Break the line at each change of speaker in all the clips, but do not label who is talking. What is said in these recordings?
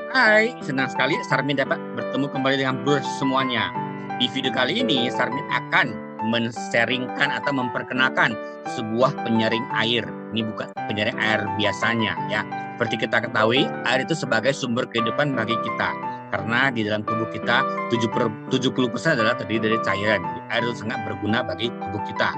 Hai, senang sekali Sarmin dapat bertemu kembali dengan Bro semuanya. Di video kali ini, Sarmin akan men-sharingkan atau memperkenalkan sebuah penyaring air. Ini bukan penyaring air biasanya ya. Seperti kita ketahui, air itu sebagai sumber kehidupan bagi kita. Karena di dalam tubuh kita 70% adalah terdiri dari cairan. Jadi, air itu sangat berguna bagi tubuh kita.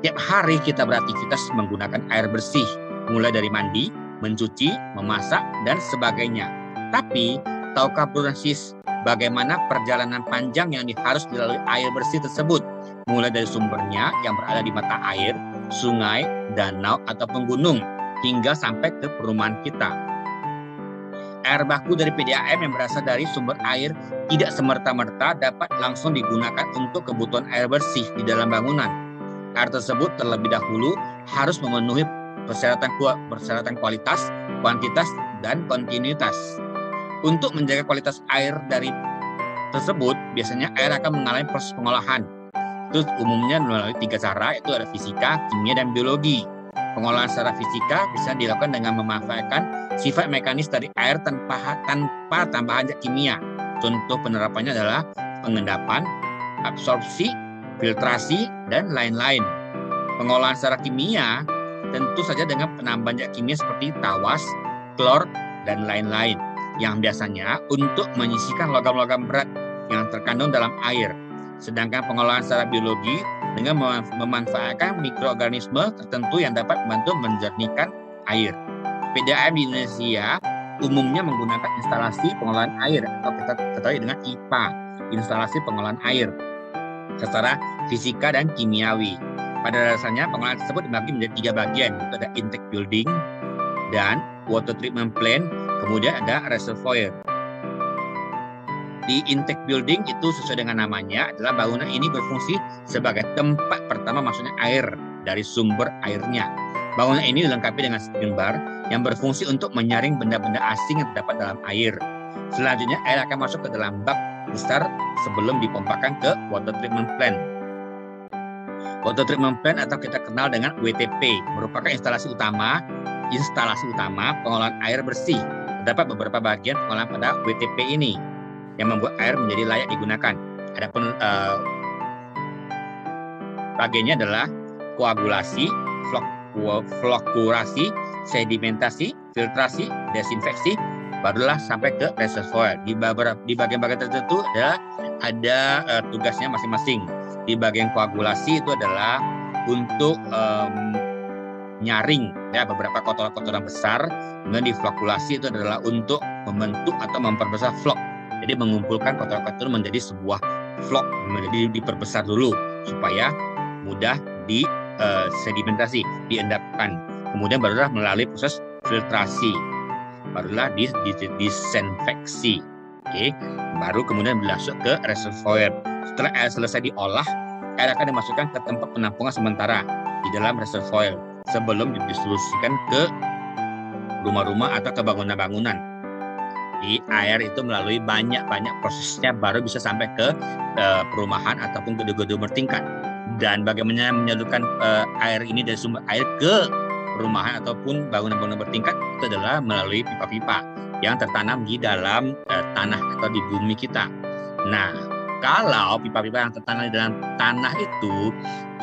Tiap hari kita beraktivitas menggunakan air bersih, mulai dari mandi, mencuci, memasak, dan sebagainya. Tapi, tahukah Bro dan Sis bagaimana perjalanan panjang yang harus dilalui air bersih tersebut? Mulai dari sumbernya yang berada di mata air, sungai, danau, ataupun gunung, hingga sampai ke perumahan kita. Air baku dari PDAM yang berasal dari sumber air tidak semerta-merta dapat langsung digunakan untuk kebutuhan air bersih di dalam bangunan. Air tersebut terlebih dahulu harus memenuhi persyaratan kualitas, kuantitas, dan kontinuitas. Untuk menjaga kualitas air dari tersebut, biasanya air akan mengalami proses pengolahan. Itu umumnya melalui 3 cara, yaitu ada fisika, kimia, dan biologi. Pengolahan secara fisika bisa dilakukan dengan memanfaatkan sifat mekanis dari air tanpa tambahan zat kimia. Contoh penerapannya adalah pengendapan, absorpsi, filtrasi, dan lain-lain. Pengolahan secara kimia tentu saja dengan penambahan zat kimia seperti tawas, klor, dan lain-lain, yang biasanya untuk menyisihkan logam-logam berat yang terkandung dalam air. Sedangkan pengolahan secara biologi dengan memanfaatkan mikroorganisme tertentu yang dapat membantu menjernihkan air. PDAM di Indonesia umumnya menggunakan instalasi pengolahan air atau kita ketahui dengan IPA, instalasi pengolahan air, secara fisika dan kimiawi. Pada dasarnya pengolahan tersebut dibagi menjadi 3 bagian, yaitu ada intake building dan water treatment plant, kemudian ada reservoir. Di intake building itu sesuai dengan namanya adalah bangunan ini berfungsi sebagai tempat pertama masuknya air dari sumber airnya. Bangunan ini dilengkapi dengan spring bar yang berfungsi untuk menyaring benda-benda asing yang terdapat dalam air. Selanjutnya air akan masuk ke dalam bak besar sebelum dipompakan ke water treatment plant. Water treatment plant atau kita kenal dengan WTP merupakan instalasi utama pengolahan air bersih. Terdapat beberapa bagian pengolahan pada WTP ini yang membuat air menjadi layak digunakan. Adapun bagiannya adalah koagulasi, flokkurasi, sedimentasi, filtrasi, desinfeksi, barulah sampai ke reservoir. Di bagian-bagian tertentu ada tugasnya masing-masing. Di bagian koagulasi itu adalah untuk nyaring ya beberapa kotoran-kotoran besar. Kemudian di flokkulasi itu adalah untuk membentuk atau memperbesar flok. Jadi mengumpulkan kotoran-kotoran menjadi sebuah flok, menjadi diperbesar dulu supaya mudah di sedimentasi, diendapkan. Kemudian barulah melalui proses filtrasi, barulah disinfeksi. Oke, baru kemudian berlanjut ke reservoir. Setelah air selesai diolah, air akan dimasukkan ke tempat penampungan sementara di dalam reservoir sebelum didistribusikan ke rumah-rumah atau ke bangunan-bangunan. Di air itu melalui banyak prosesnya baru bisa sampai ke perumahan ataupun gedung-gedung bertingkat. Dan bagaimana menyalurkan air ini dari sumber air ke perumahan ataupun bangunan-bangunan bertingkat itu adalah melalui pipa-pipa yang tertanam di dalam tanah atau di bumi kita. Nah, kalau pipa-pipa yang tertanam di dalam tanah itu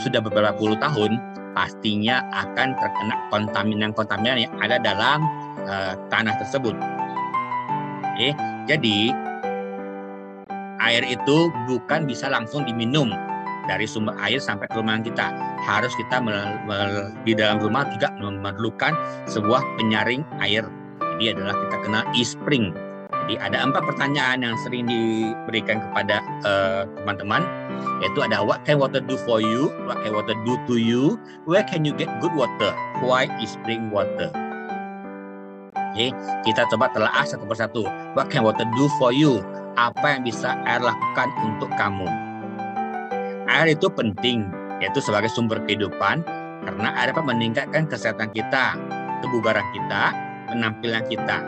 sudah beberapa puluh tahun, pastinya akan terkena kontaminan yang ada dalam tanah tersebut. Oke, jadi air itu bukan bisa langsung diminum dari sumber air sampai ke rumah kita. Harus kita di dalam rumah juga memerlukan sebuah penyaring air. Jadi adalah kita kenal e-spring. Jadi ada 4 pertanyaan yang sering diberikan kepada teman-teman, yaitu ada what can water do for you, what can water do to you, where can you get good water, why e-spring water. Oke, kita coba telaah satu persatu. What can water do for you? Apa yang bisa air lakukan untuk kamu? Air itu penting, yaitu sebagai sumber kehidupan, karena air dapat meningkatkan kesehatan kita, kebugaran kita, penampilan kita.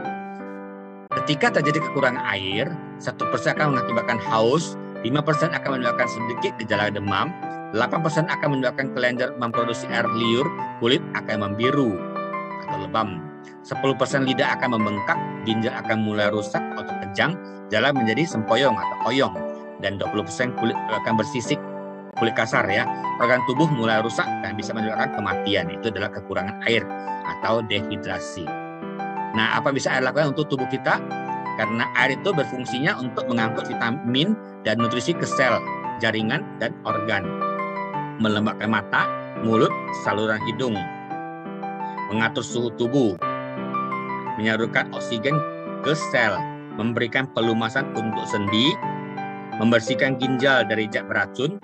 Ketika terjadi kekurangan air, 1% akan mengakibatkan haus, 5% akan menyebabkan sedikit gejala demam, 8% akan menyebabkan kelenjar memproduksi air liur, kulit akan membiru atau lebam. 10% lidah akan membengkak, ginjal akan mulai rusak atau kejang, jalan menjadi sempoyong atau oyong, dan 20% kulit akan bersisik, kulit kasar ya. Organ tubuh mulai rusak dan bisa menyebabkan kematian. Itu adalah kekurangan air atau dehidrasi. Nah, apa bisa air lakukan untuk tubuh kita? Karena air itu berfungsinya untuk mengangkut vitamin dan nutrisi ke sel, jaringan, dan organ. Melembabkan mata, mulut, saluran hidung. Mengatur suhu tubuh. Menyalurkan oksigen ke sel. Memberikan pelumasan untuk sendi. Membersihkan ginjal dari zat beracun.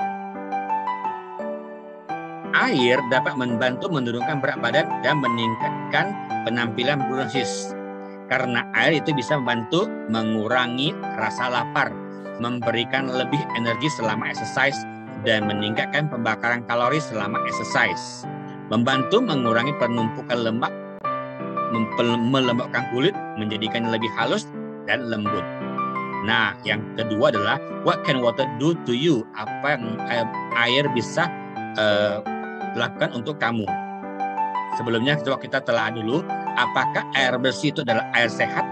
Air dapat membantu menurunkan berat badan dan meningkatkan penampilan bronsis. Karena air itu bisa membantu mengurangi rasa lapar, memberikan lebih energi selama exercise, dan meningkatkan pembakaran kalori selama exercise. Membantu mengurangi penumpukan lemak, melembabkan kulit, menjadikannya lebih halus dan lembut. Nah, yang kedua adalah what can water do to you? Apa yang air bisa lakukan untuk kamu? Sebelumnya coba kita telah dulu, apakah air bersih itu adalah air sehat?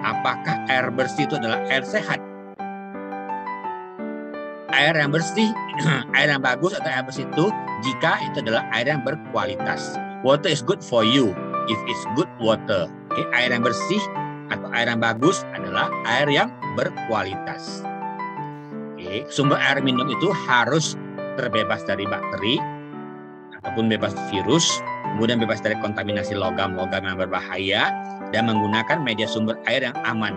Apakah air bersih itu adalah air sehat? Air yang bersih, air yang bagus atau air bersih itu jika itu adalah air yang berkualitas. Water is good for you if it's good water. Okay, air yang bersih atau air yang bagus adalah air yang berkualitas. Okay, sumber air minum itu harus terbebas dari bakteri ataupun bebas virus, kemudian bebas dari kontaminasi logam-logam yang berbahaya, dan menggunakan media sumber air yang aman.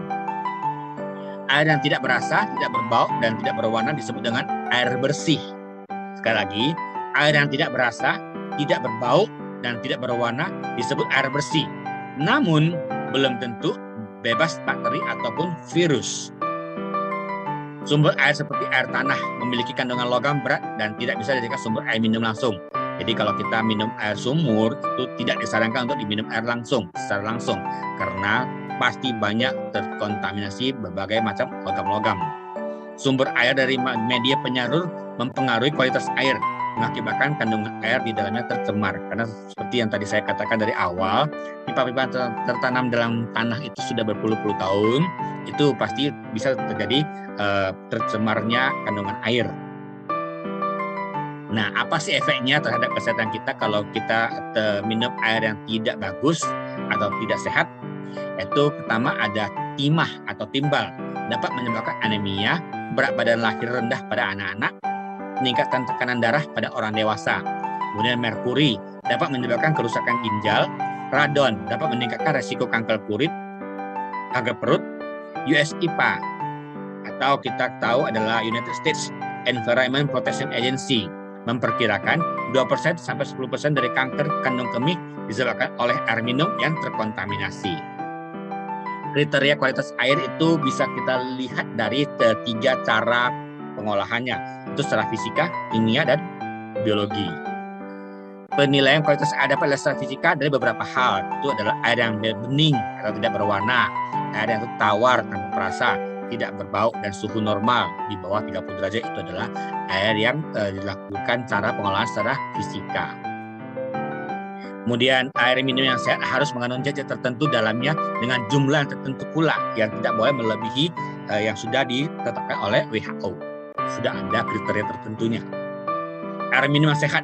Air yang tidak berasa, tidak berbau, dan tidak berwarna disebut dengan air bersih. Sekali lagi, air yang tidak berasa, tidak berbau, dan tidak berwarna disebut air bersih. Namun, belum tentu bebas bakteri ataupun virus. Sumber air seperti air tanah memiliki kandungan logam berat dan tidak bisa dijadikan sumber air minum langsung. Jadi kalau kita minum air sumur itu tidak disarankan untuk diminum air secara langsung karena pasti banyak terkontaminasi berbagai macam logam-logam. Sumber air dari media penyalur mempengaruhi kualitas air, mengakibatkan kandungan air di dalamnya tercemar. Karena seperti yang tadi saya katakan dari awal, pipa-pipa tertanam dalam tanah itu sudah berpuluh-puluh tahun, itu pasti bisa terjadi tercemarnya kandungan air. Nah, apa sih efeknya terhadap kesehatan kita kalau kita minum air yang tidak bagus atau tidak sehat? Itu pertama ada timah atau timbal, dapat menyebabkan anemia, berat badan lahir rendah pada anak-anak, meningkatkan tekanan darah pada orang dewasa. Kemudian merkuri dapat menyebabkan kerusakan ginjal, radon dapat meningkatkan resiko kanker kulit, kanker perut, US EPA atau kita tahu adalah United States Environment Protection Agency memperkirakan 2% sampai 10% dari kanker kandung kemih disebabkan oleh air minum yang terkontaminasi. Kriteria kualitas air itu bisa kita lihat dari 3 cara pengolahannya, itu secara fisika, kimia, dan biologi. Penilaian kualitas air dapat secara fisika dari beberapa hal, itu adalah air yang bening atau tidak berwarna, air yang tawar tanpa perasa, tidak berbau, dan suhu normal di bawah 30 derajat itu adalah air yang dilakukan cara pengolahan secara fisika. Kemudian air minum yang sehat harus mengandung zat tertentu dalamnya dengan jumlah tertentu pula yang tidak boleh melebihi yang sudah ditetapkan oleh WHO. Sudah ada kriteria tertentunya. Air minum yang sehat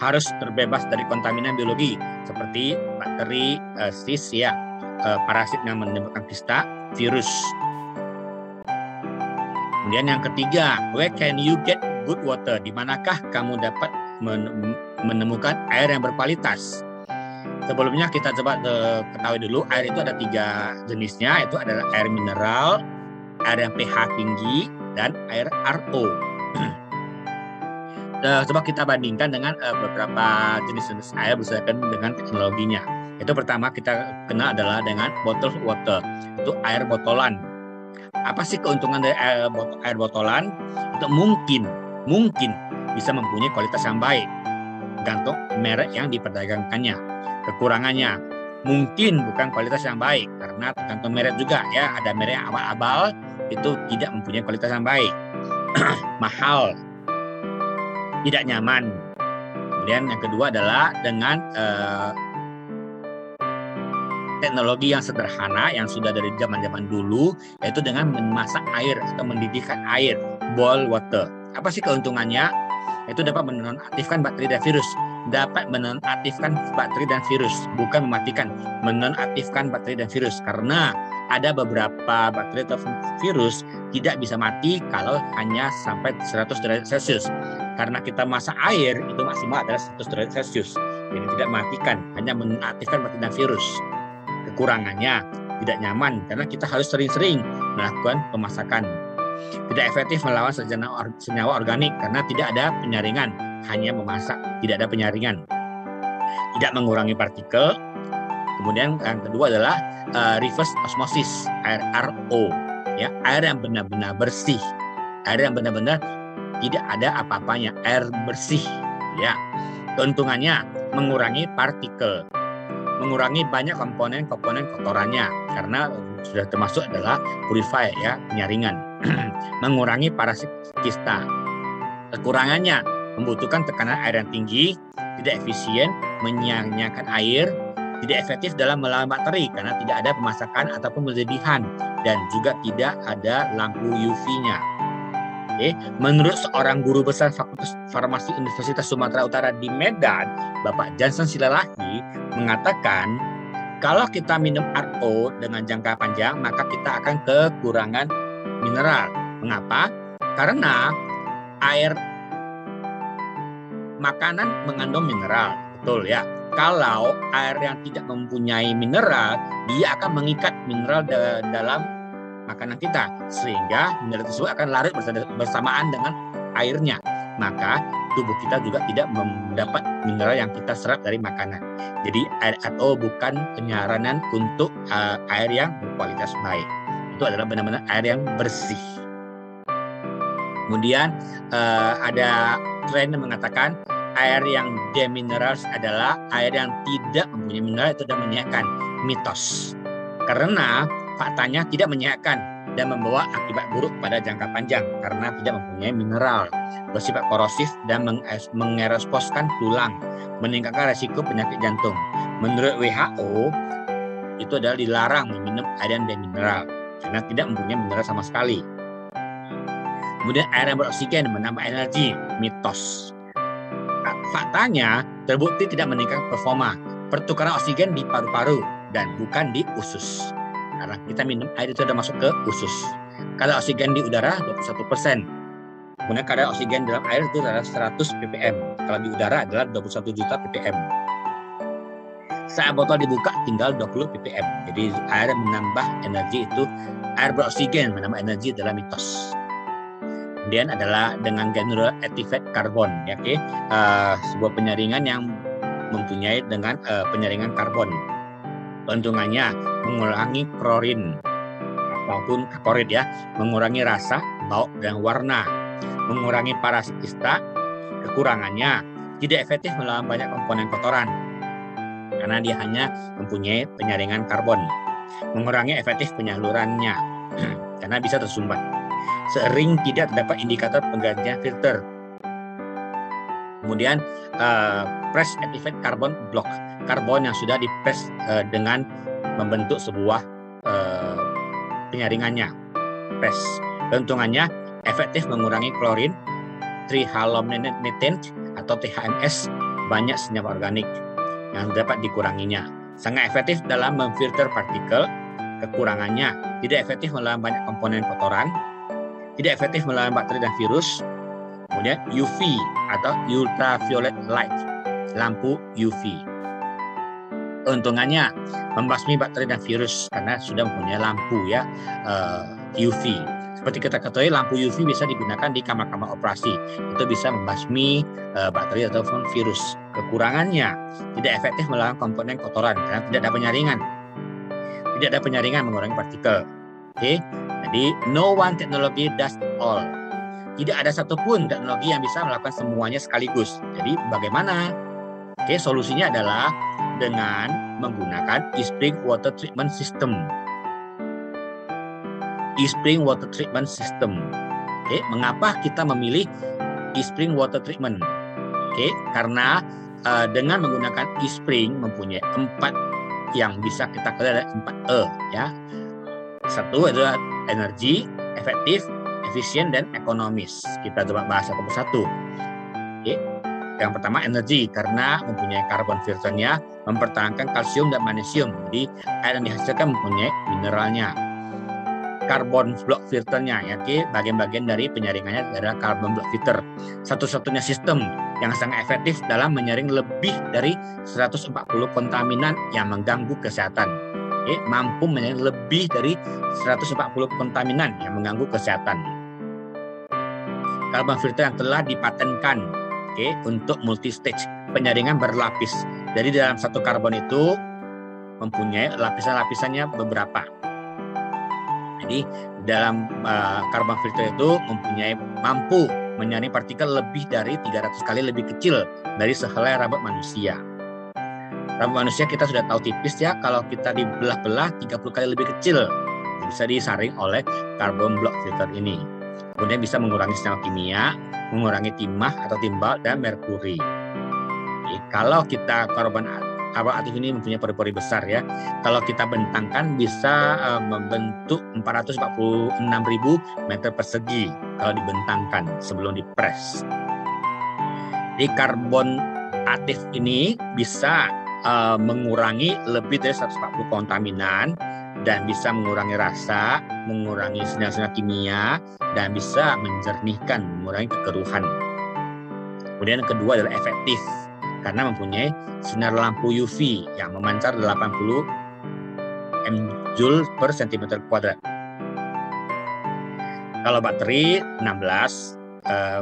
harus terbebas dari kontaminan biologi seperti bakteri, sis, parasit yang menyebabkan kista, virus. Kemudian yang ketiga, where can you get good water? Di manakah kamu dapat menemukan air yang berkualitas? Sebelumnya kita coba ketahui dulu, air itu ada 3 jenisnya, itu adalah air mineral, air yang pH tinggi, dan air RO. Coba kita bandingkan dengan beberapa jenis-jenis air berdasarkan dengan teknologinya. Itu pertama kita kenal adalah dengan bottled water, itu air botolan. Apa sih keuntungan dari air botolan? Itu mungkin bisa mempunyai kualitas yang baik, gantung merek yang diperdagangkannya. Kekurangannya mungkin bukan kualitas yang baik karena tergantung merek juga ya, ada merek yang abal-abal itu tidak mempunyai kualitas yang baik. Mahal, tidak nyaman. Kemudian yang kedua adalah dengan teknologi yang sederhana yang sudah dari zaman-zaman dulu, yaitu dengan memasak air atau mendidihkan air, boil water. Apa sih keuntungannya? Itu dapat menonaktifkan bakteri dan virus. Dapat menonaktifkan bakteri dan virus, bukan mematikan, menonaktifkan bakteri dan virus. Karena ada beberapa bakteri atau virus tidak bisa mati kalau hanya sampai 100 derajat Celcius. Karena kita masak air, itu maksimal adalah 100 derajat Celcius. Jadi tidak mematikan, hanya menonaktifkan bakteri dan virus. Kekurangannya tidak nyaman karena kita harus sering-sering melakukan pemasakan. Tidak efektif melawan senyawa organik karena tidak ada penyaringan, hanya memasak, tidak ada penyaringan. Tidak mengurangi partikel. Kemudian yang kedua adalah reverse osmosis, air RO, ya, air yang benar-benar bersih, air yang benar-benar tidak ada apa-apanya, air bersih, ya. Keuntungannya mengurangi partikel, mengurangi banyak komponen-komponen kotorannya karena sudah termasuk adalah purifier, ya, penyaringan. Mengurangi parasit kista. Kekurangannya membutuhkan tekanan air yang tinggi, tidak efisien, menyia-nyiakan air, tidak efektif dalam melawan bakteri karena tidak ada pemasakan ataupun pendidihan, dan juga tidak ada lampu UV-nya. Oke. Menurut seorang guru besar Fakultas Farmasi Universitas Sumatera Utara di Medan, Bapak Johnson Silalahi, mengatakan kalau kita minum RO dengan jangka panjang, maka kita akan kekurangan mineral. Mengapa? Karena air makanan mengandung mineral, betul ya. Kalau air yang tidak mempunyai mineral, dia akan mengikat mineral dalam makanan kita, sehingga mineral tersebut akan larut bersamaan dengan airnya. Maka tubuh kita juga tidak mendapat mineral yang kita serap dari makanan. Jadi air RO bukan penyaranan untuk air yang berkualitas baik. Itu adalah benar-benar air yang bersih. Kemudian ada tren yang mengatakan air yang deminerals adalah air yang tidak mempunyai mineral, itu sudah menyehatkan. Mitos. Karena faktanya tidak menyehatkan dan membawa akibat buruk pada jangka panjang karena tidak mempunyai mineral, bersifat korosif dan mengeroposkan tulang, meningkatkan resiko penyakit jantung. Menurut WHO, itu adalah dilarang meminum air yang demineral karena tidak mempunyai mineral sama sekali. Kemudian air yang beroksigen menambah energi, mitos. Faktanya terbukti tidak meningkatkan performa, pertukaran oksigen di paru-paru dan bukan di usus. Karena kita minum air itu sudah masuk ke usus. Kadar oksigen di udara 21%. Kemudian kadar oksigen dalam air itu adalah 100 ppm. Kalau di udara adalah 21 juta ppm. Saat botol dibuka tinggal 20 ppm. Jadi air menambah energi itu, air beroksigen menambah energi adalah mitos. Kemudian adalah dengan granular activated carbon, ya, okay? Sebuah penyaringan yang mempunyai dengan penyaringan karbon. Keuntungannya mengurangi klorin maupun klorid, ya, mengurangi rasa, bau dan warna, mengurangi parasit kista. Kekurangannya tidak efektif melawan banyak komponen kotoran karena dia hanya mempunyai penyaringan karbon. Mengurangi efektif penyalurannya karena bisa tersumbat. Sering tidak terdapat indikator penggantian filter. Kemudian press activated carbon block, karbon yang sudah dipres dengan membentuk sebuah penyaringannya, press. Keuntungannya efektif mengurangi klorin, trihalometane atau THMS, banyak senyawa organik yang dapat dikuranginya. Sangat efektif dalam memfilter partikel. Kekurangannya tidak efektif melawan banyak komponen kotoran, tidak efektif melawan bakteri dan virus. Kemudian UV atau ultraviolet light, lampu UV. Keuntungannya membasmi bakteri dan virus karena sudah mempunyai lampu, ya, UV. Seperti kita ketahui, lampu UV bisa digunakan di kamar-kamar operasi. Itu bisa membasmi bakteri ataupun virus. Kekurangannya tidak efektif melawan komponen kotoran karena tidak ada penyaringan. Tidak ada penyaringan, mengurangi partikel. Oke. Jadi no one technology does it all. Tidak ada satupun teknologi yang bisa melakukan semuanya sekaligus. Jadi bagaimana? Oke, solusinya adalah dengan menggunakan e-spring water treatment system. E-spring water treatment system. Oke, mengapa kita memilih e-spring water treatment? Oke, karena dengan menggunakan e-spring mempunyai 4 yang bisa kita kalian ada 4E ya. Satu adalah energi, efektif, efisien, dan ekonomis. Kita coba bahas satu persatu. Oke. Yang pertama energi, karena mempunyai karbon filternya, mempertahankan kalsium dan magnesium. Jadi air yang dihasilkan mempunyai mineralnya. Carbon block filternya, ya, bagian-bagian dari penyaringannya adalah carbon block filter. Satu-satunya sistem yang sangat efektif dalam menyaring lebih dari 140 kontaminan yang mengganggu kesehatan. Mampu menyaring lebih dari 140 kontaminan yang mengganggu kesehatan. Carbon filter yang telah dipatenkan untuk multi-stage, penyaringan berlapis. Jadi dalam satu karbon itu mempunyai lapisan-lapisannya beberapa. Jadi dalam carbon filter itu mampu menyaring partikel lebih dari 300 kali lebih kecil dari sehelai rambut manusia. Rambut manusia kita sudah tahu tipis ya, kalau kita dibelah-belah 30 kali lebih kecil bisa disaring oleh carbon block filter ini. Kemudian bisa mengurangi senyawa kimia, mengurangi timah atau timbal dan merkuri. Kalau kita karbon aktif ini mempunyai pori-pori besar ya. Kalau kita bentangkan bisa membentuk 446.000 meter persegi kalau dibentangkan sebelum dipres. Jadi karbon aktif ini bisa mengurangi lebih dari 140 kontaminan dan bisa mengurangi rasa, mengurangi senyawa-senyawa kimia, dan bisa menjernihkan, mengurangi kekeruhan. Kemudian yang kedua adalah efektif, karena mempunyai sinar lampu UV yang memancar 80 mJ per cm². Kalau bakteri 16,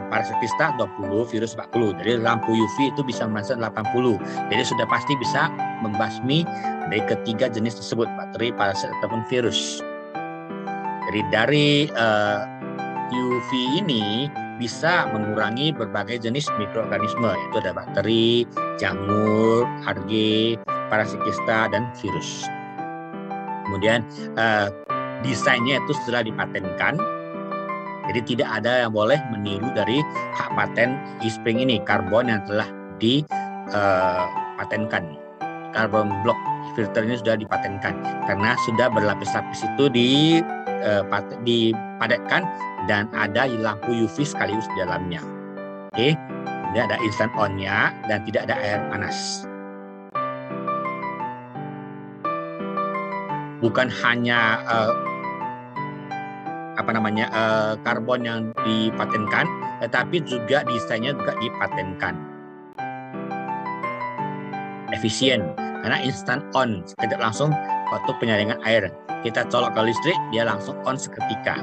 parasitista 20, virus 40. Jadi lampu UV itu bisa memancar 80. Jadi sudah pasti bisa membasmi dari ketiga jenis tersebut, bakteri, parasit, ataupun virus. Jadi dari UV ini bisa mengurangi berbagai jenis mikroorganisme, yaitu ada bakteri, jamur, algae, parasitista, dan virus. Kemudian desainnya itu sudah dipatenkan, jadi tidak ada yang boleh meniru dari hak paten eSpring ini, karbon yang telah dipatenkan. Carbon block filter ini sudah dipatenkan karena sudah berlapis-lapis itu dipadatkan dan ada lampu UV sekaligus di dalamnya. Tidak ada instant on-nya dan tidak ada air panas. Bukan hanya karbon yang dipatenkan, tetapi juga desainnya juga dipatenkan. Efisien, karena instant on, sekejap langsung waktu penyaringan air. Kita colok ke listrik, dia langsung on seketika.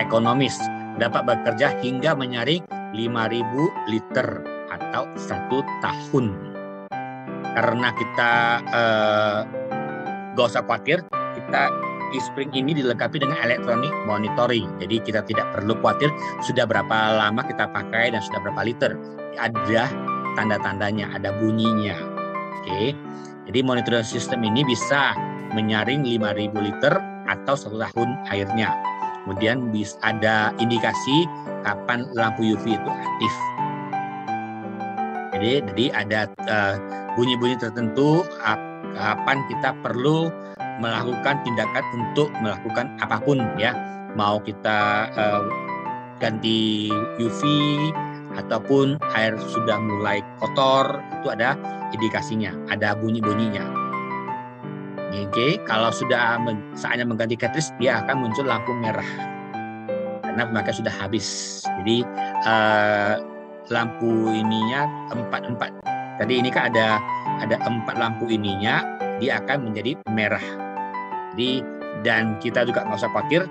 Ekonomis, dapat bekerja hingga menyaring 5.000 liter atau 1 tahun. Karena kita gak usah khawatir, eSpring ini dilengkapi dengan electronic monitoring. Jadi kita tidak perlu khawatir sudah berapa lama kita pakai dan sudah berapa liter. Ada tanda-tandanya, ada bunyinya. Jadi monitoring sistem ini bisa menyaring 5.000 liter atau 1 tahun airnya. Kemudian bisa ada indikasi kapan lampu UV itu aktif. Jadi ada bunyi-bunyi tertentu kapan kita perlu melakukan tindakan untuk melakukan apapun ya, mau kita ganti UV ataupun air sudah mulai kotor, itu ada indikasinya, ada bunyi-bunyinya. Kalau sudah saatnya mengganti cartridge, dia akan muncul lampu merah karena pemakaian sudah habis. Jadi lampu ininya 4. Tadi ini kan ada 4 lampu ininya, dia akan menjadi merah. Dan kita juga nggak usah khawatir,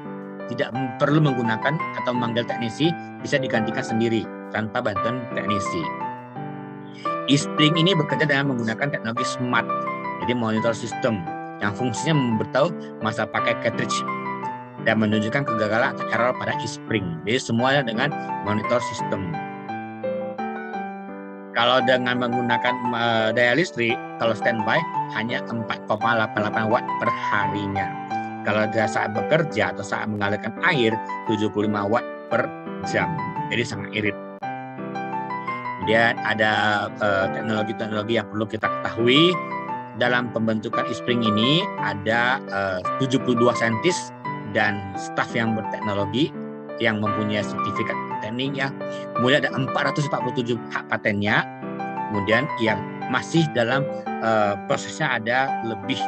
tidak perlu menggunakan atau memanggil teknisi, bisa digantikan sendiri tanpa bantuan teknisi. eSpring ini bekerja dengan menggunakan teknologi smart, jadi monitor system yang fungsinya memberitahu masa pakai cartridge dan menunjukkan kegagalan atau error pada eSpring. Jadi semuanya dengan monitor system. Kalau dengan menggunakan daya listrik, kalau standby hanya 4,88 watt per harinya. Kalau saat bekerja atau saat mengalirkan air, 75 watt per jam. Jadi sangat irit. Kemudian ada teknologi-teknologi yang perlu kita ketahui. dalam pembentukan eSpring ini ada 72 saintis dan staf yang berteknologi yang mempunyai sertifikat teknik ya. Kemudian ada 447 hak patennya. Kemudian yang masih dalam prosesnya ada lebih.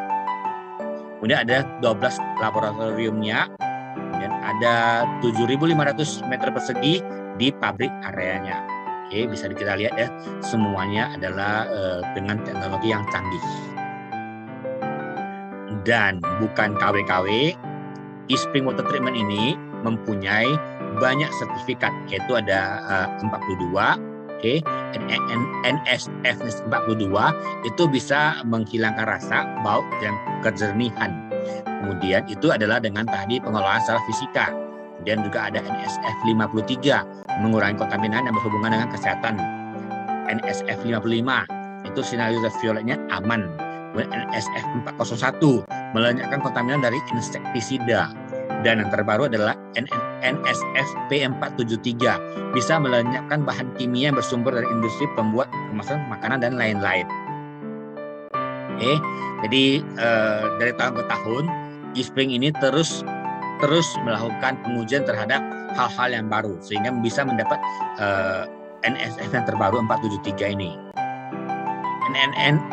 Kemudian ada 12 laboratoriumnya. Kemudian ada 7.500 meter persegi di pabrik areanya. Oke, bisa kita lihat ya, semuanya adalah dengan teknologi yang canggih. Dan bukan KW-KW, eSpring Water Treatment ini mempunyai banyak sertifikat, yaitu ada 42. Oke, NSF 42 itu bisa menghilangkan rasa, bau, dan kejernihan. Kemudian itu adalah dengan tadi pengelolaan secara fisika. Kemudian juga ada NSF 53, mengurangi kontaminasi yang berhubungan dengan kesehatan. NSF 55, itu sinar ultravioletnya aman. Kemudian NSF 401, melenyapkan kontaminan dari insektisida. Dan yang terbaru adalah NSF P473, bisa melenyapkan bahan kimia yang bersumber dari industri pembuat kemasan makanan dan lain-lain. Oke, jadi dari tahun ke tahun eSpring ini terus melakukan pengujian terhadap hal-hal yang baru sehingga bisa mendapat NSF yang terbaru 473 ini.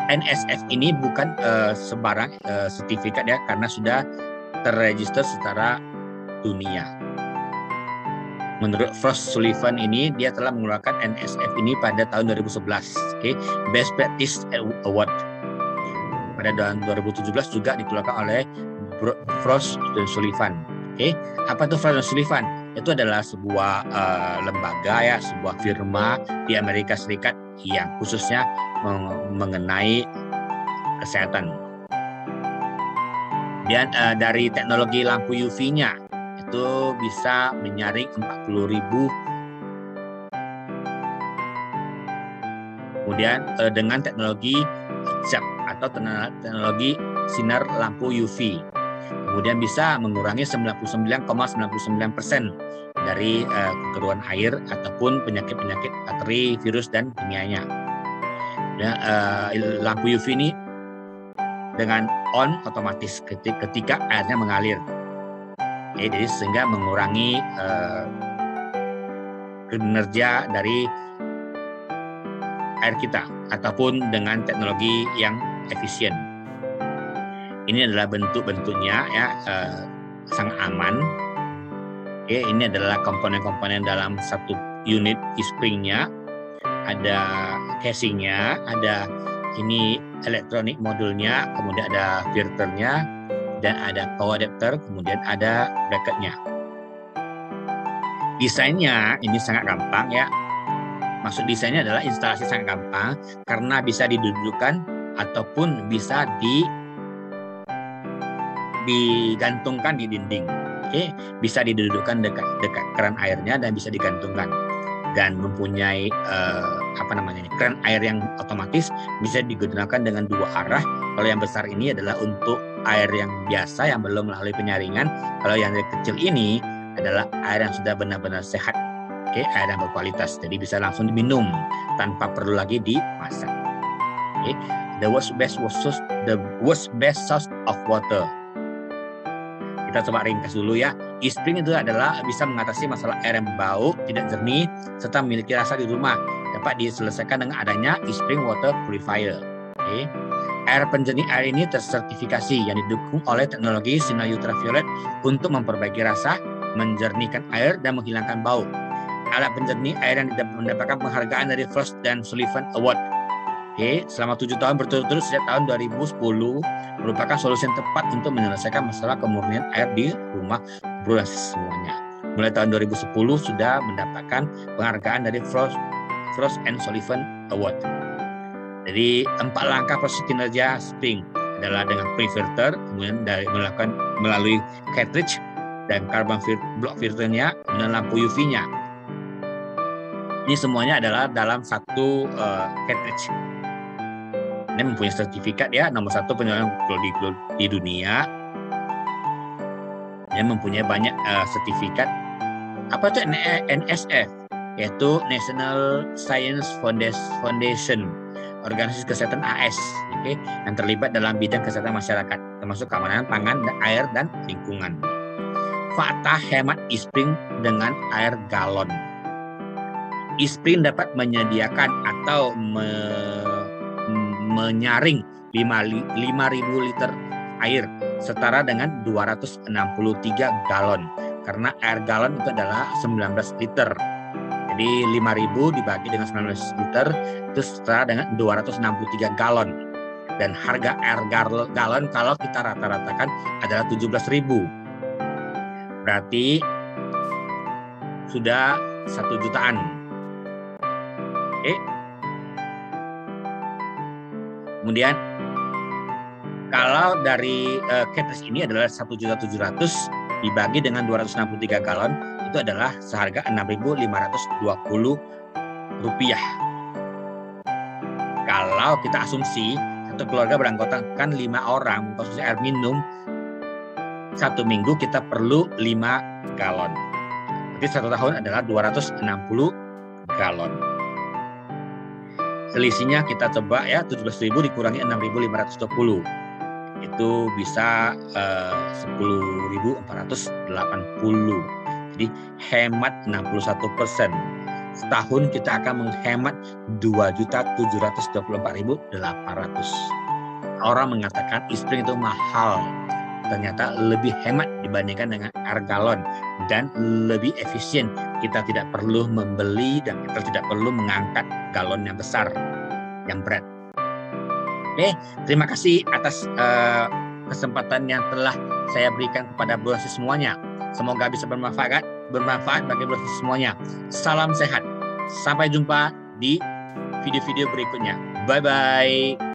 NSF ini bukan sebarang sertifikat ya, karena sudah terregister secara dunia. Menurut Frost Sullivan ini, dia telah mengeluarkan NSF ini pada tahun 2011, okay? Best Practice Award. Pada tahun 2017 juga dikeluarkan oleh Frost dan Sullivan. Okay? Apa itu Frost dan Sullivan? Itu adalah sebuah lembaga ya, sebuah firma di Amerika Serikat yang khususnya mengenai kesehatan. Dan dari teknologi lampu UV-nya itu bisa menyaring 40.000. Kemudian dengan teknologi CHAP atau teknologi sinar lampu UV, kemudian bisa mengurangi 99,99% dari kekeruan air ataupun penyakit-penyakit bakteri, virus, dan kimianya. Dan lampu UV ini dengan on otomatis ketika airnya mengalir. Jadi sehingga mengurangi kinerja dari air kita ataupun dengan teknologi yang efisien. Ini adalah bentuk-bentuknya ya, sangat aman. Oke, ini adalah komponen-komponen dalam satu unit eSpring-nya. Ada casingnya, ada ini elektronik modulnya, kemudian ada filternya, dan ada power adapter, kemudian ada bracketnya. Desainnya ini sangat gampang ya. Maksud desainnya adalah instalasi sangat gampang karena bisa didudukkan ataupun bisa digantungkan di dinding. Oke, bisa didudukkan dekat keran airnya dan bisa digantungkan. Dan mempunyai keran air yang otomatis bisa digunakan dengan dua arah. Kalau yang besar ini adalah untuk air yang biasa yang belum melalui penyaringan. Kalau yang kecil ini adalah air yang sudah benar-benar sehat, air yang berkualitas. Jadi bisa langsung diminum tanpa perlu lagi dimasak. The world's best source of water. Kita coba ringkas dulu ya. eSpring itu adalah bisa mengatasi masalah air yang bau, tidak jernih, serta memiliki rasa di rumah. Dapat diselesaikan dengan adanya eSpring Water Purifier. Air penjernih air ini tersertifikasi yang didukung oleh teknologi sinar ultraviolet untuk memperbaiki rasa, menjernihkan air, dan menghilangkan bau. Alat penjernih air yang mendapatkan penghargaan dari Frost dan Sullivan Award. Selama 7 tahun berturut-turut sejak tahun 2010 merupakan solusi yang tepat untuk menyelesaikan masalah kemurnian air di rumah bro semuanya. Mulai tahun 2010 sudah mendapatkan penghargaan dari Frost and Sullivan Award. Jadi 4 langkah proses kinerja eSpring adalah dengan pre-filter, kemudian melakukan melalui cartridge dan carbon block filternya, kemudian lampu UV-nya. Ini semuanya adalah dalam satu cartridge. Ini mempunyai sertifikat ya, nomor 1 penjualan di dunia. Dia mempunyai banyak sertifikat. Apa itu NSF? Yaitu National Science Foundation organisasi kesehatan AS, oke, yang terlibat dalam bidang kesehatan masyarakat, termasuk keamanan pangan, air, dan lingkungan. Fakta hemat e-spring dengan air galon. E-spring dapat menyediakan atau menyaring 5.000 liter air setara dengan 263 galon, karena air galon itu adalah 19 liter. Jadi 5.000 dibagi dengan 19 liter itu setara dengan 263 galon. Dan harga air galon kalau kita rata-ratakan adalah 17.000. Berarti sudah 1 jutaan. Oke. Kemudian kalau dari Kepres ini adalah 1.700.000 dibagi dengan 263 galon, itu adalah seharga Rp6.520. Kalau kita asumsi satu keluarga beranggotakan 5 orang mengkonsumsi air minum, 1 minggu kita perlu 5 galon. Berarti 1 tahun adalah 260 galon. Selisihnya kita coba ya, 17.000 dikurangi 6.520. Itu bisa 10.480. Jadi hemat 61%. Setahun kita akan menghemat 2.724.800. Orang mengatakan e-spring itu mahal. Ternyata lebih hemat dibandingkan dengan air galon dan lebih efisien. Kita tidak perlu membeli dan kita tidak perlu mengangkat galon yang besar, yang berat. Oke, terima kasih atas kesempatan yang telah saya berikan kepada bro semuanya. Semoga bisa bermanfaat bagi bro semuanya. Salam sehat. Sampai jumpa di video-video berikutnya. Bye-bye.